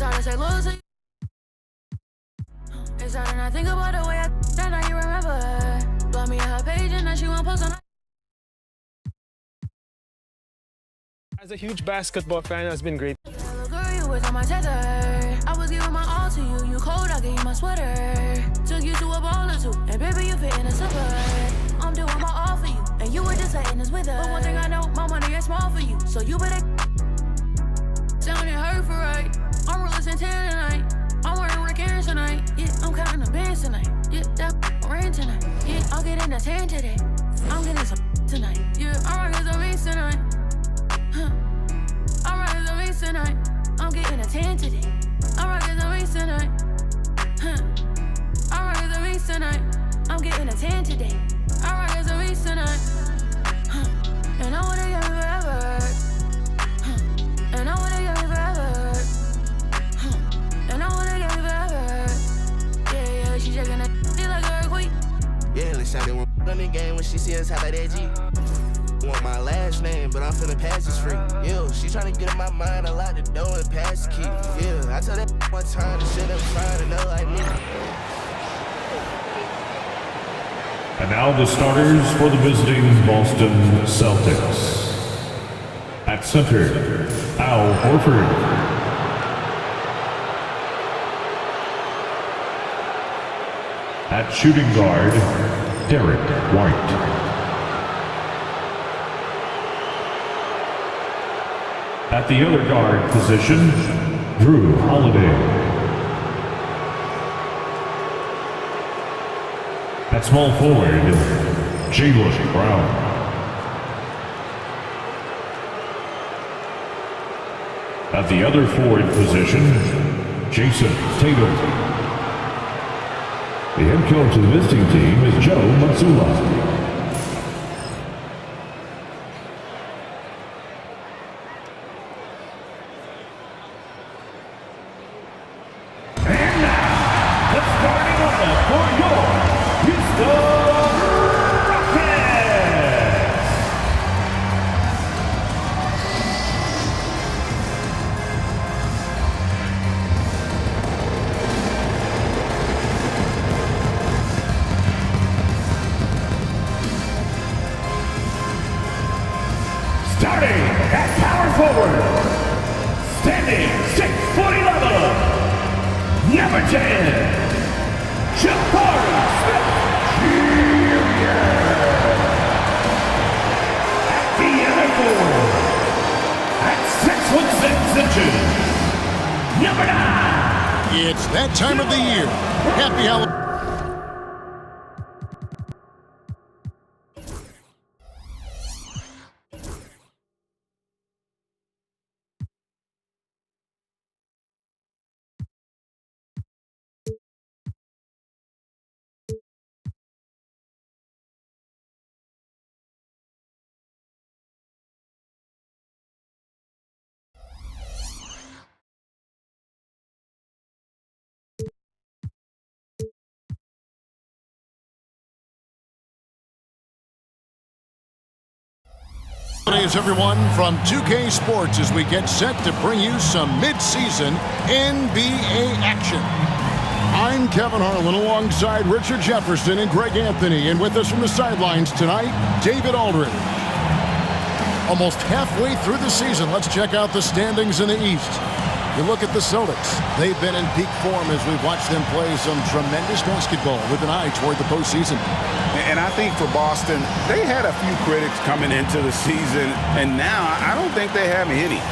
hard to say loyalty. It's hard to not think about the way I that now you remember. Blow me on her page and now she won't post on. As a huge basketball fan, it's been great. You was on my tether. I was giving my all to you. You cold, I gave you my sweater. Took you to a ball or two, and baby, you fit in a slipper. I'm doing my all for you, and you were just letting us with her. But one thing I know, my money is small for you, so you better sound it hurt for right. I'm real as 10 tonight. I'm wearing Rick Aaron's tonight. Yeah, I'm counting the bands tonight. Yeah, that rain tonight. Yeah, I'll get in the 10 today. I'm getting some tonight. Yeah, I'm rocking some beats tonight. I'm rocking some beats tonight. I'm getting a 10 today. I'm rocking some beats tonight. I'm rocking some beats tonight. I'm getting a 10 today. I'm rocking some beats tonight. And I wanna get me forever. And I wanna get me forever. And I wanna get me forever. Yeah, she shaking that shit like a earthquake. Yeah, let's shout it on the game when she see us top of that G. Want my last name, but I'm finna pass this free. Yeah, she tryna get in my mind, I lock the door and pass the key. Yeah, I tell that one time the shit I'm trying to know like me. And now the starters for the visiting Boston Celtics. At center, Al Horford. At shooting guard, Derek White. At the other guard position, Drew Holiday. At small forward, Jaylen Brown. At the other forward position, Jason Tatum. The head coach of the visiting team is Joe Mazzulla. Starting at power forward, standing 6'11", number 10, Jabari Smith Jr. At the other forward, at 6'6", number 9. It's that time of the year. Happy Halloween. Thanks everyone from 2K Sports as we get set to bring you some mid-season NBA action. I'm Kevin Harlan alongside Richard Jefferson and Greg Anthony, and with us from the sidelines tonight, David Aldridge. Almost halfway through the season, let's check out the standings in the East. You look at the Celtics. They've been in peak form as we've watched them play some tremendous basketball with an eye toward the postseason. And I think for Boston, they had a few critics coming into the season, and now I don't think they have any.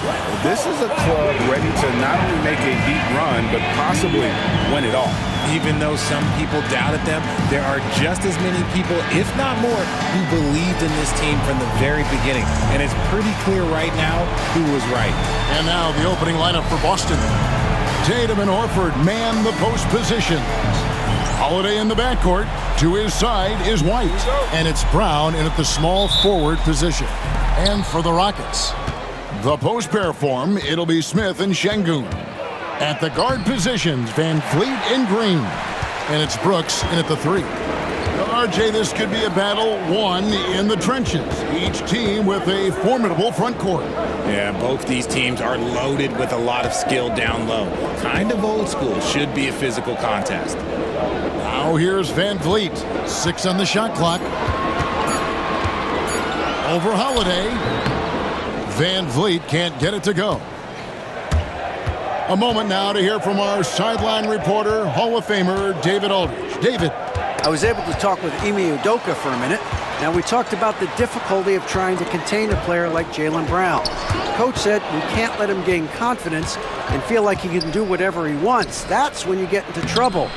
This is a club ready to not only make a deep run, but possibly win it all. Even though some people doubted them, there are just as many people, if not more, who believed in this team from the very beginning. And it's pretty clear right now who was right. And now the opening lineup for Boston. Tatum and Horford man the post position. Holiday in the backcourt. To his side is White. And it's Brown in at the small forward position. And for the Rockets, the post pair form, it'll be Smith and Şengün. At the guard positions, Van Fleet and Green. And it's Brooks in at the 3. RJ, this could be a battle won in the trenches. Each team with a formidable front court. Yeah, both these teams are loaded with a lot of skill down low. Kind of old school. Should be a physical contest. Now here's Van Vliet. 6 on the shot clock. Over Holiday. Van Vliet can't get it to go. A moment now to hear from our sideline reporter, Hall of Famer David Aldridge. David. I was able to talk with Ime Udoka for a minute. Now, we talked about the difficulty of trying to contain a player like Jaylen Brown. Coach said we can't let him gain confidence and feel like he can do whatever he wants. That's when you get into trouble.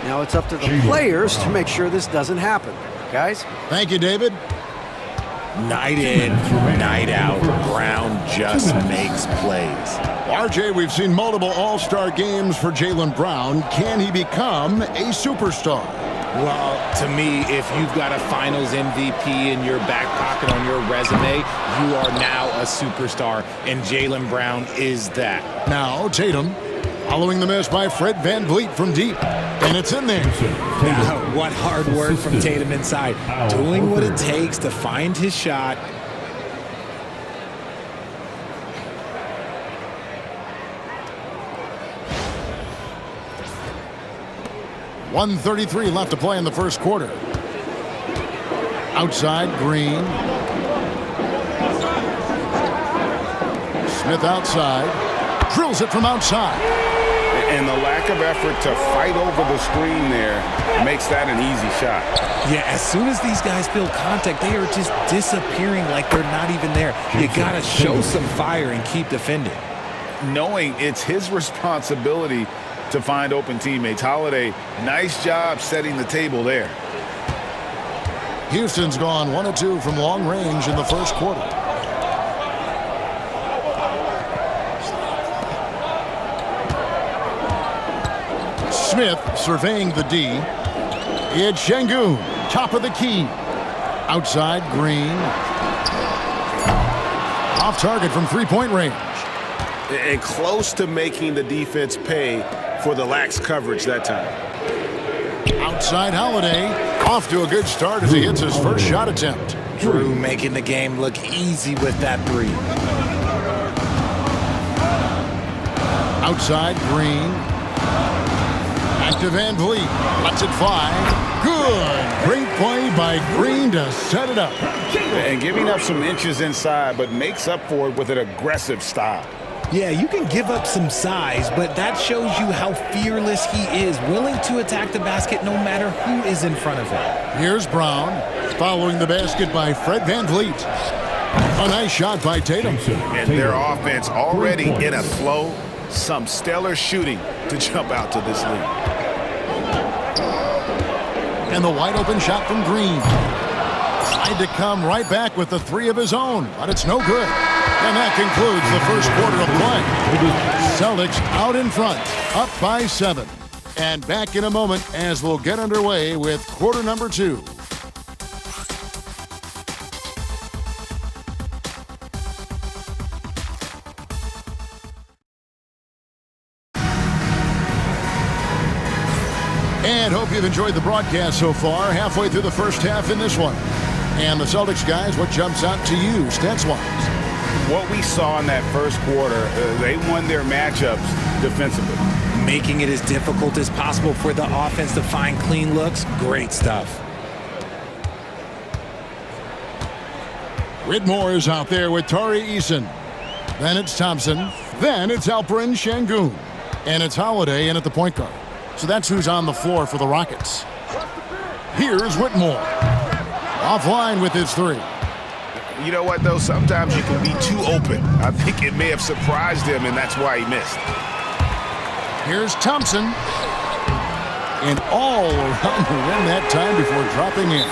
Now it's up to the players to make sure this doesn't happen. Guys? Thank you, David. Night in, night out, Brown just makes plays. RJ, we've seen multiple all-star games for Jaylen Brown. Can he become a superstar? Well, to me, if you've got a finals MVP in your back pocket on your resume, you are now a superstar, and Jaylen Brown is that. Now, Tatum, following the miss by Fred Van Vliet from deep, and it's in there. Now, what hard work from Tatum inside, doing what it takes to find his shot. 1:33 left to play in the first quarter. Outside, Green. Smith outside. Drills it from outside. And the lack of effort to fight over the screen there makes that an easy shot. Yeah, as soon as these guys feel contact, they are just disappearing like they're not even there. You got to show some fire and keep defending. Knowing it's his responsibility to find open teammates. Holiday, nice job setting the table there. Houston's gone 1 of 2 from long range in the first quarter. Smith surveying the D. It's Şengün, top of the key. Outside, Green. Off target from three-point range. And close to making the defense pay for the lax coverage that time. Outside, Holiday. Off to a good start as he hits his first shot attempt. Drew making the game look easy with that three. Outside, Green. Back to Van Vliet. Lets it fly. Good. Great play by Green to set it up. And giving up some inches inside, but makes up for it with an aggressive style. Yeah, you can give up some size, but that shows you how fearless he is, willing to attack the basket no matter who is in front of him. Here's Brown, following the basket by Fred Van Vliet. A nice shot by Tatum. And their offense already in a flow. Some stellar shooting to jump out to this lead. And the wide open shot from Green. Tried to come right back with the three of his own, but it's no good. And that concludes the first quarter of play. Celtics out in front, up by 7. And back in a moment as we'll get underway with quarter number 2. And hope you've enjoyed the broadcast so far. Halfway through the first half in this one. And the Celtics guys, what jumps out to you stats-wise? What we saw in that first quarter, they won their matchups defensively. Making it as difficult as possible for the offense to find clean looks. Great stuff. Whitmore is out there with Tari Eason. Then it's Thompson. Then it's Alperen Şengün. And it's Holiday in at the point guard. So that's who's on the floor for the Rockets. Here's Whitmore. Offline with his three. You know what, though? Sometimes you can be too open. I think it may have surprised him, and that's why he missed. Here's Thompson. And all around the rim that time before dropping in.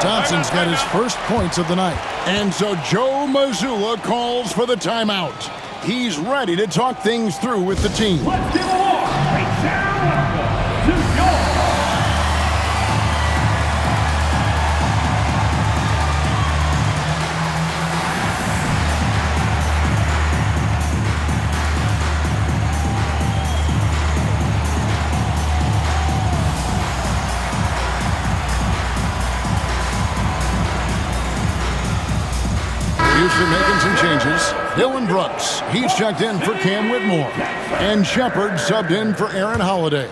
Thompson's got his first points of the night. And so Joe Mazzulla calls for the timeout. He's ready to talk things through with the team. Let's give a walk. New York. Jefferson making some changes. Dylan Brooks, he's checked in for Cam Whitmore. And Shepard subbed in for Aaron Holiday.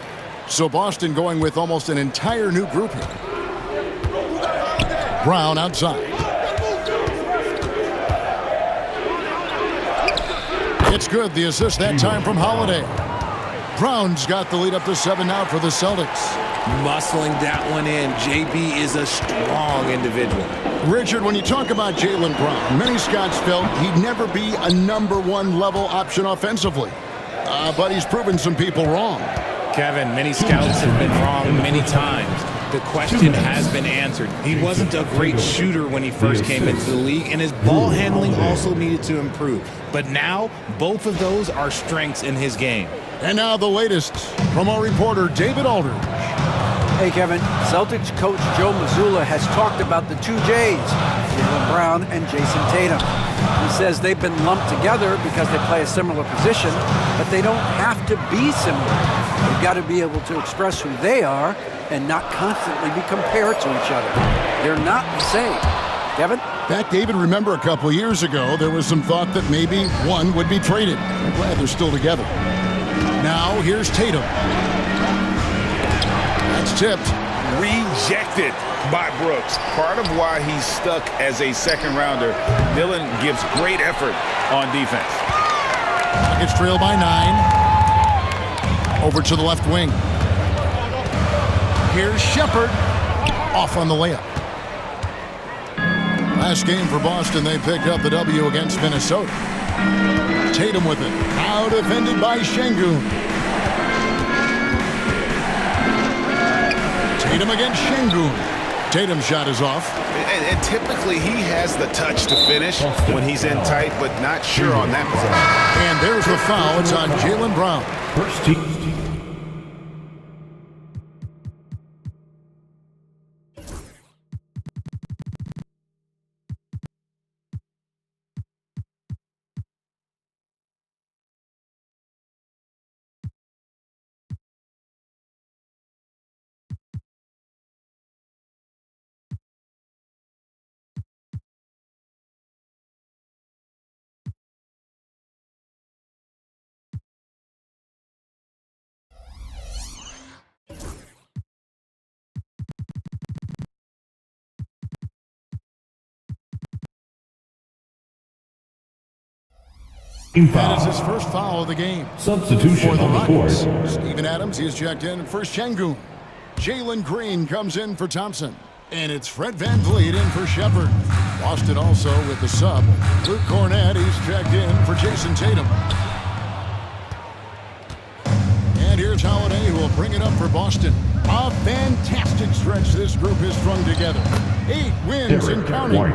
So Boston going with almost an entire new group here. Brown outside. It's good, the assist that time from Holiday. Brown's got the lead up to 7 now for the Celtics. Muscling that one in. JB is a strong individual. Richard, when you talk about Jaylen Brown, many scouts felt he'd never be a #1 level option offensively. But he's proven some people wrong. Kevin, many scouts have been wrong many times. The question has been answered. He wasn't a great shooter when he first came into the league, and his ball handling also needed to improve. But now, both of those are strengths in his game. And now the latest from our reporter, David Aldridge. Hey, Kevin. Celtics coach Joe Mazzulla has talked about the two J's, Jaylen Brown and Jason Tatum. He says they've been lumped together because they play a similar position, but they don't have to be similar. They've got to be able to express who they are and not constantly be compared to each other. They're not the same. Kevin? Back, David, remember a couple years ago, there was some thought that maybe one would be traded. I'm glad they're still together. Now, here's Tatum. That's tipped. Rejected by Brooks. Part of why he's stuck as a second rounder. Dillon gives great effort on defense. It's trailed by 9. Over to the left wing. Here's Shepard. Off on the layup. Last game for Boston, they picked up the W against Minnesota. Tatum with it. Now defended by Şengün. Tatum against Şengün. Tatum's shot is off. And typically he has the touch to finish when he's in tight, but not sure on that part. And there's the foul. It's on Jaylen Brown. First team. That is his first foul of the game. Substitution For the on the court. Steven Adams, he's checked in for Şengün. Jalen Green comes in for Thompson. And it's Fred VanVleet in for Shepard. Boston also with the sub. Luke Cornett, he's checked in for Jason Tatum. And here's Holiday, who will bring it up for Boston. A fantastic stretch this group has strung together. 8 wins and counting.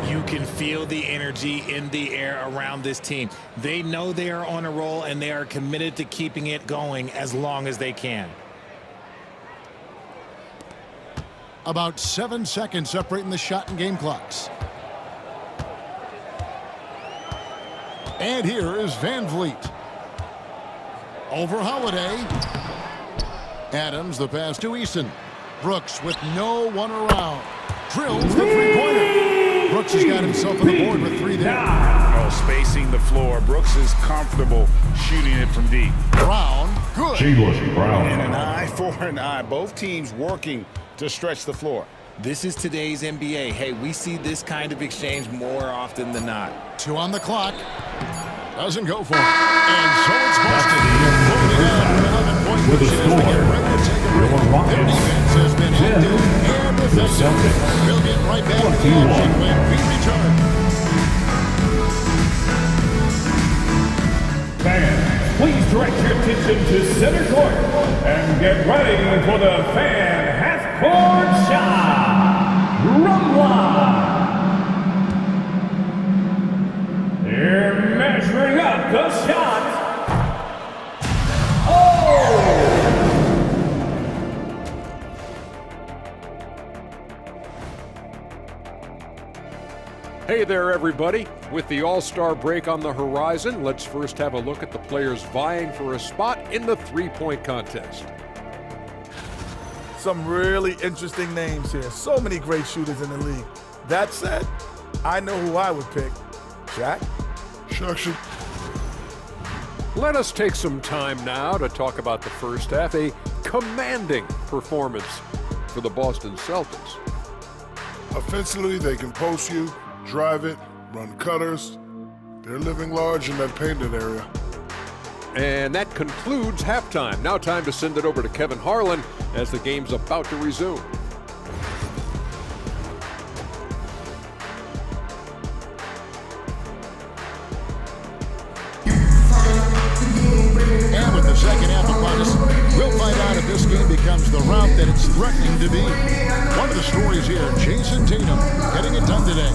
You can feel the energy in the air around this team. They know they are on a roll, and they are committed to keeping it going as long as they can. About 7 seconds separating the shot and game clocks. And here is VanVleet. Over Holiday. Adams, the pass to Eason. Brooks with no one around. Drills the three-pointer. Brooks has got himself on the board with 3 there. Oh, spacing the floor. Brooks is comfortable shooting it from deep. Brown, good. Jaylen Brown. And an eye for an eye. Both teams working to stretch the floor. This is today's NBA. Hey, we see this kind of exchange more often than not. 2 on the clock. Doesn't go for it. And so it's Boston. Holding on to 11-point With a score, Their defense has been active and effective. We'll get right back to the action when we return. Fans, please direct your attention to center court and get ready for the fan half-court shot. Rumble. They're measuring up the shot. Oh! Hey there, everybody. With the All-Star break on the horizon, let's first have a look at the players vying for a spot in the three-point contest. Some really interesting names here. So many great shooters in the league. That said, I know who I would pick. Zach? Shuction. Let us take some time now to talk about the first half. A commanding performance for the Boston Celtics. Offensively, they can post you, drive it, run cutters. They're living large in that painted area. And that concludes halftime. Now time to send it over to Kevin Harlan as the game's about to resume. And with the second half upon us, we'll find out if this game becomes the route that it's threatening to be. One of the stories here, Jason Tatum getting it done today.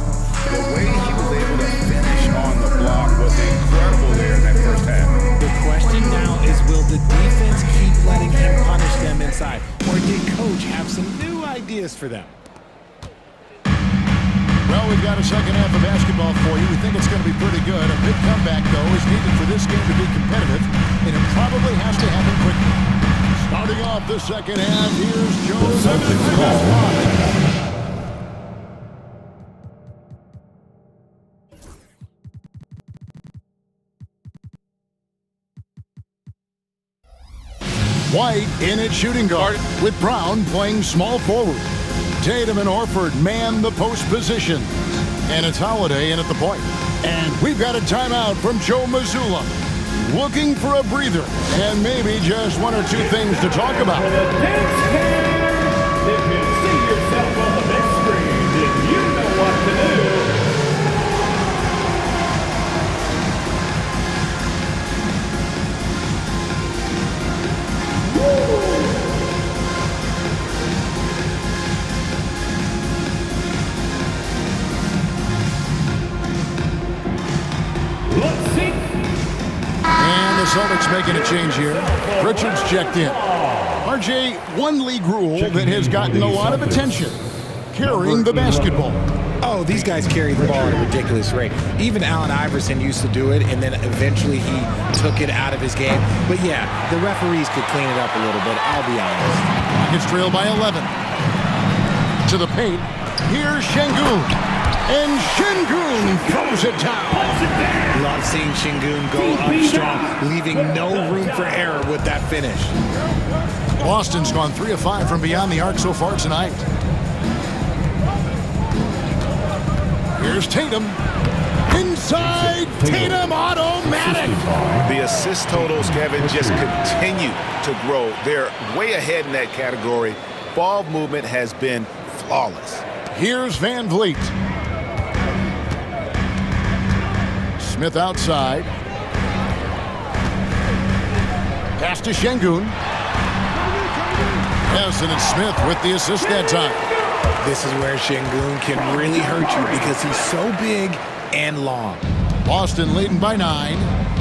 The way he was able to finish on the block was incredible there in that first half. The question now is, will the defense keep letting him punish them inside? Or did Coach have some new ideas for them? Well, we've got a second half of basketball for you. We think it's going to be pretty good. A big comeback, though, is needed for this game to be competitive, and it probably has to happen quickly. Starting off the second half, here's Joe. White in at shooting guard, with Brown playing small forward. Tatum and Horford man the post position. And it's Holiday in at the point. And we've got a timeout from Joe Mazzulla. Looking for a breather. And maybe just one or two things to talk about. If you see yourself on the big screen, then you know what to do. Let's see. And the Celtics making a change here. Richards checked in. RJ, one league rule that has gotten a lot of attention. Carrying the basketball. Oh, these guys carry the ball at a ridiculous rate. Even Allen Iverson used to do it, and then eventually he took it out of his game. But yeah, the referees could clean it up a little bit, I'll be honest. Rockets trail by 11. To the paint. Here's Şengün. And Şengün throws it down. Love seeing Şengün go up strong, leaving no room for error with that finish. Boston's gone 3 of 5 from beyond the arc so far tonight. Here's Tatum. Inside, Tatum automatic. The assist totals, Kevin, just continue to grow. They're way ahead in that category. Ball movement has been flawless. Here's Van Vliet. Smith outside. Pass to Şengün. Yes, and it's Smith with the assist that time. This is where Şengün can really hurt you because he's so big and long. Boston leading by 9.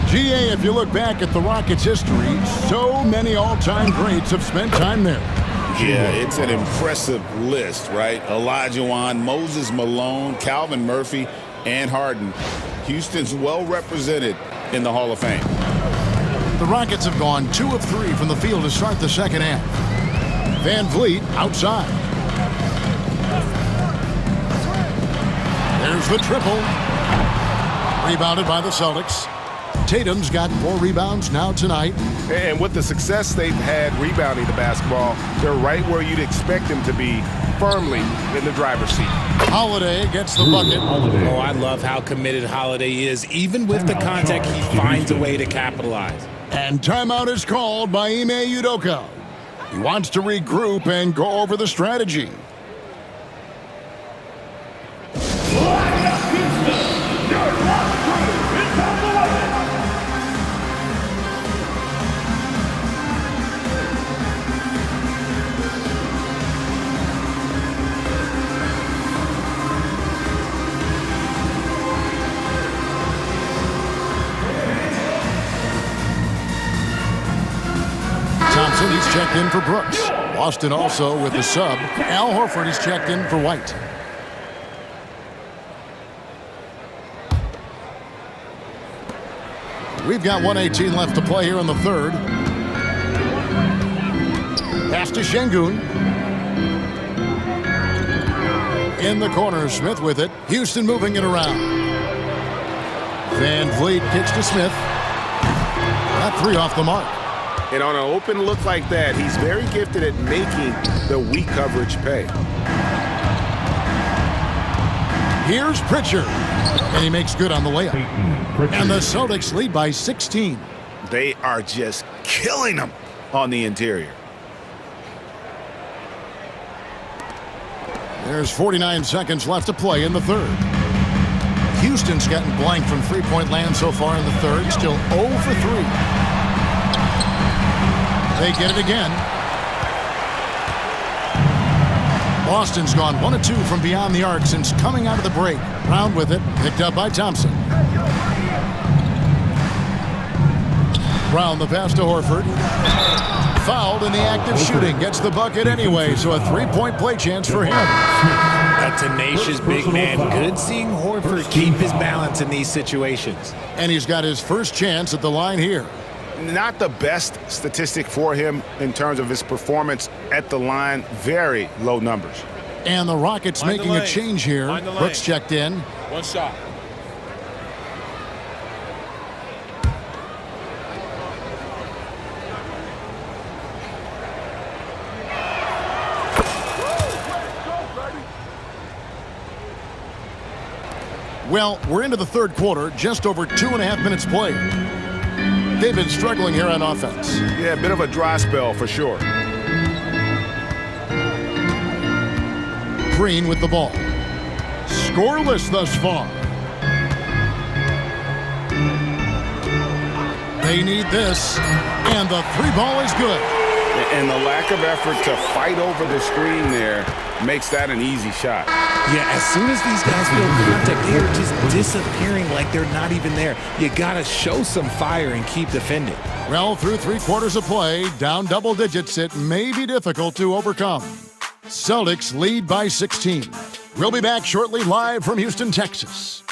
GA, if you look back at the Rockets' history, so many all-time greats have spent time there. Yeah, it's an impressive list, right? Olajuwon, Moses Malone, Calvin Murphy, and Harden. Houston's well represented in the Hall of Fame. The Rockets have gone 2 of 3 from the field to start the second half. Van Vliet outside. There's the triple. Rebounded by the Celtics. Tatum's got 4 rebounds now tonight. And with the success they've had rebounding the basketball, they're right where you'd expect them to be, firmly in the driver's seat. Holiday gets the bucket. Oh, I love how committed Holiday is. Even with the contact, he finds a way to capitalize. And timeout is called by Ime Udoka. He wants to regroup and go over the strategy. Thompson, he's checked in for Brooks. Boston also with the sub. Al Horford is checked in for White. We've got 1:18 left to play here in the third. Pass to Şengün. In the corner, Smith with it. Houston moving it around. Van Vliet kicks to Smith. That three off the mark. And on an open look like that, he's very gifted at making the weak coverage pay. Here's Pritchard, and he makes good on the layup. And the Celtics lead by 16. They are just killing them on the interior. There's 49 seconds left to play in the third. Houston's gotten blank from three-point land so far in the third, still 0 for 3. They get it again. Boston's gone 1 of 2 from beyond the arc since coming out of the break. Brown with it, picked up by Thompson. Brown the pass to Horford. Fouled in the act of shooting. Gets the bucket anyway, so a three-point play chance for him. A tenacious big man. Good seeing Horford keep his balance in these situations. And he's got his first chance at the line here. Not the best statistic for him in terms of his performance at the line. Very low numbers. And the Rockets making a change here. Brooks checked in. One shot. Well, we're into the third quarter, just over 2.5 minutes played. They've been struggling here on offense. Yeah, a bit of a dry spell for sure. Green with the ball. Scoreless thus far. They need this, and the three ball is good. And the lack of effort to fight over the screen there makes that an easy shot. Yeah, as soon as these guys feel contact, they are just disappearing like they're not even there. You got to show some fire and keep defending. Well, through 3 quarters of play, down double digits, it may be difficult to overcome. Celtics lead by 16. We'll be back shortly live from Houston, Texas.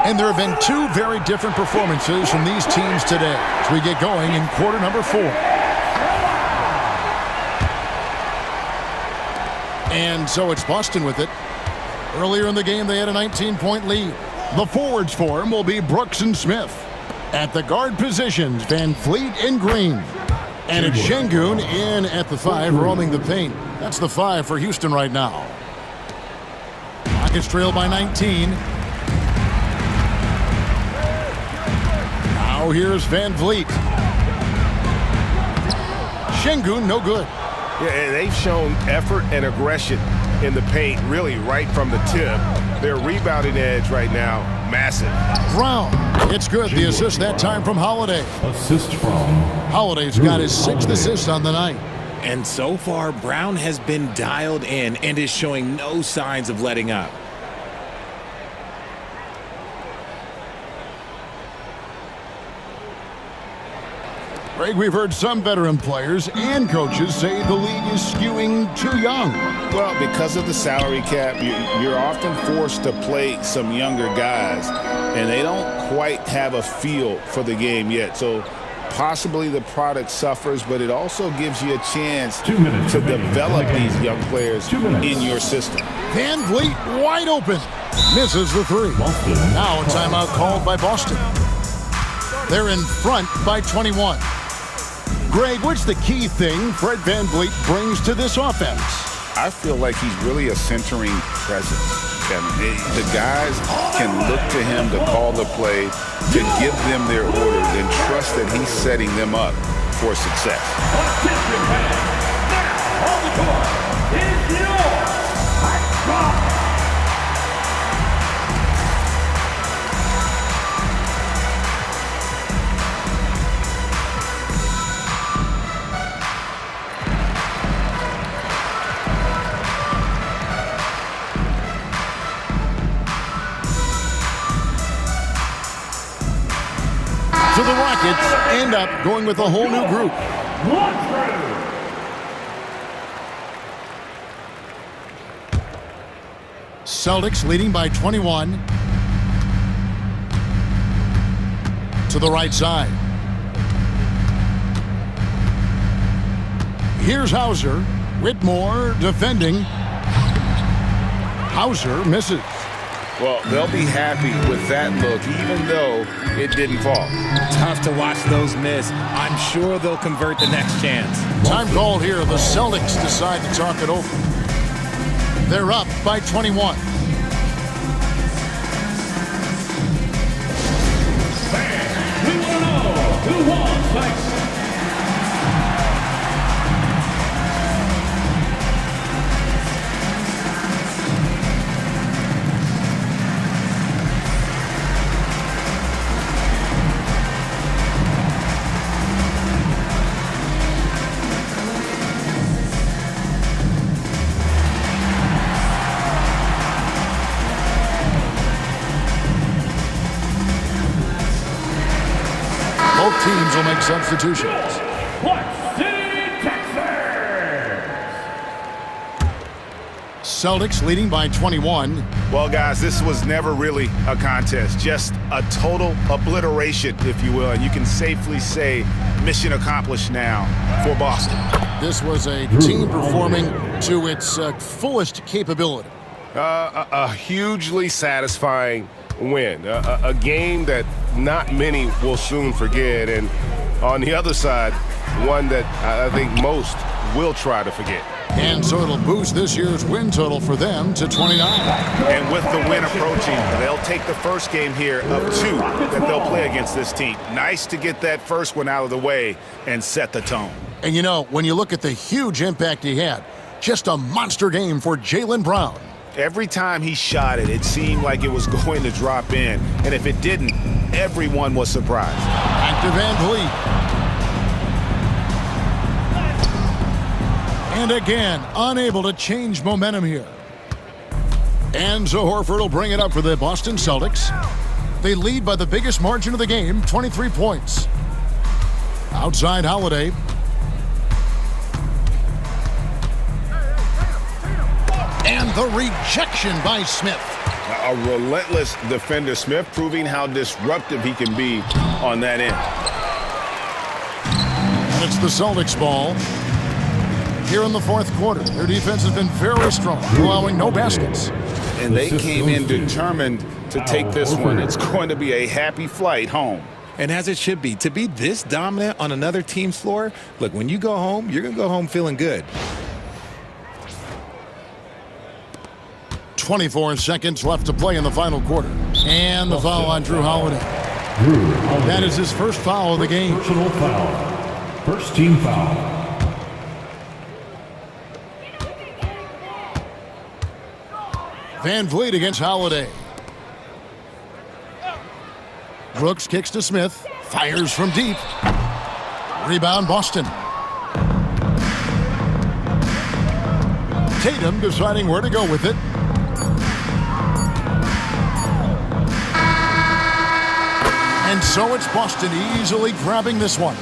And there have been 2 very different performances from these teams today as we get going in quarter number 4. And so it's Boston with it. Earlier in the game, they had a 19-point lead. The forwards for him will be Brooks and Smith. At the guard positions, Van Vliet and Green. And it's Şengün in at the 5, roaming the paint. That's the 5 for Houston right now. Rockets trail by 19. Now here's Van Vliet. Şengün, no good. Yeah, they've shown effort and aggression in the paint, really right from the tip. Their rebounding edge right now, massive. Brown, it's good. The assist that time from Holiday. Assist from Holiday's got his 6th assist on the night. And so far, Brown has been dialed in and is showing no signs of letting up. Greg, we've heard some veteran players and coaches say the league is skewing too young. Well, because of the salary cap, you're often forced to play some younger guys, and they don't quite have a feel for the game yet. So possibly the product suffers, but it also gives you a chance to develop these young players in your system. Van Vliet wide open. Misses the 3. Now a timeout called by Boston. They're in front by 21. Greg, what's the key thing Fred Van Vliet brings to this offense? I feel like he's really a centering presence. The guys can look to him to call the play, to give them their orders, and trust that he's setting them up for success. now on the court is your hot shot. So the Rockets end up going with a whole new group. Celtics leading by 21. To the right side. Here's Hauser. Whitmore defending. Hauser misses. Well, they'll be happy with that look, even though it didn't fall. Tough to watch those miss. I'm sure they'll convert the next chance. Time called here. The Celtics decide to talk it over. They're up by 21. Fans, we want to know who wants next. Both teams will make substitutions. Celtics leading by 21. Well, guys, this was never really a contest, just a total obliteration, if you will. And you can safely say mission accomplished now for Boston. This was a team performing to its fullest capability. A hugely satisfying win, a game that not many will soon forget, and on the other side, one that I think most will try to forget. And so it'll boost this year's win total for them to 29. And with the win approaching, they'll take the first game here of 2 that they'll play against this team. Nice to get that first one out of the way and set the tone. And you know, when you look at the huge impact he had, just a monster game for Jaylen Brown. Every time he shot it, it seemed like it was going to drop in. And if it didn't, everyone was surprised. Back to Van Vliet. And again, unable to change momentum here. And so Horford will bring it up for the Boston Celtics. They lead by the biggest margin of the game, 23 points. Outside Holiday. And the rejection by Smith. A relentless defender, Smith, proving how disruptive he can be on that end. And it's the Celtics ball. Here in the fourth quarter, their defense has been very strong, allowing no baskets. And they came in determined to take this one. It's going to be a happy flight home. And as it should be. To be this dominant on another team's floor, look, when you go home, you're going to go home feeling good. 24 seconds left to play in the final quarter. And the foul on Drew Holiday. That is his first foul of the game. Personal foul. First team foul. Van Vliet against Holiday. Brooks kicks to Smith. Fires from deep. Rebound Boston. Tatum deciding where to go with it. And so it's Boston easily grabbing this one.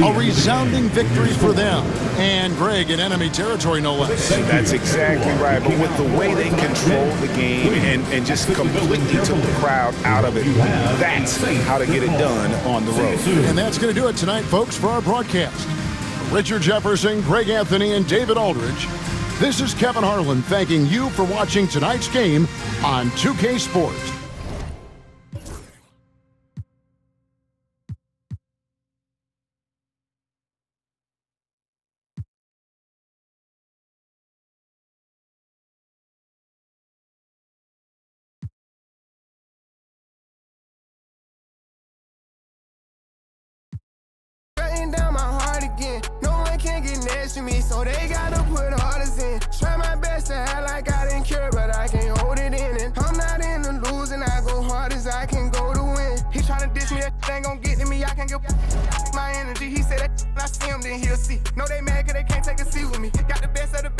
A resounding victory for them. And Greg in enemy territory, no less. That's exactly right. But with the way they control the game and just completely took the crowd out of it, that's how to get it done on the road. And that's going to do it tonight, folks, for our broadcast. Richard Jefferson, Greg Anthony, and David Aldridge. This is Kevin Harlan thanking you for watching tonight's game on 2K Sports. Down my heart again. No one can get next to me, so they gotta put hardest in. Try my best to act like I didn't care, but I can't hold it in. And I'm not in the losing, I go hard as I can go to win. He tryna diss me, that ain't gon' get to me. I can't get my energy. He said that when I see him, then he'll see. No, they mad cause they can't take a seat with me. Got the best of the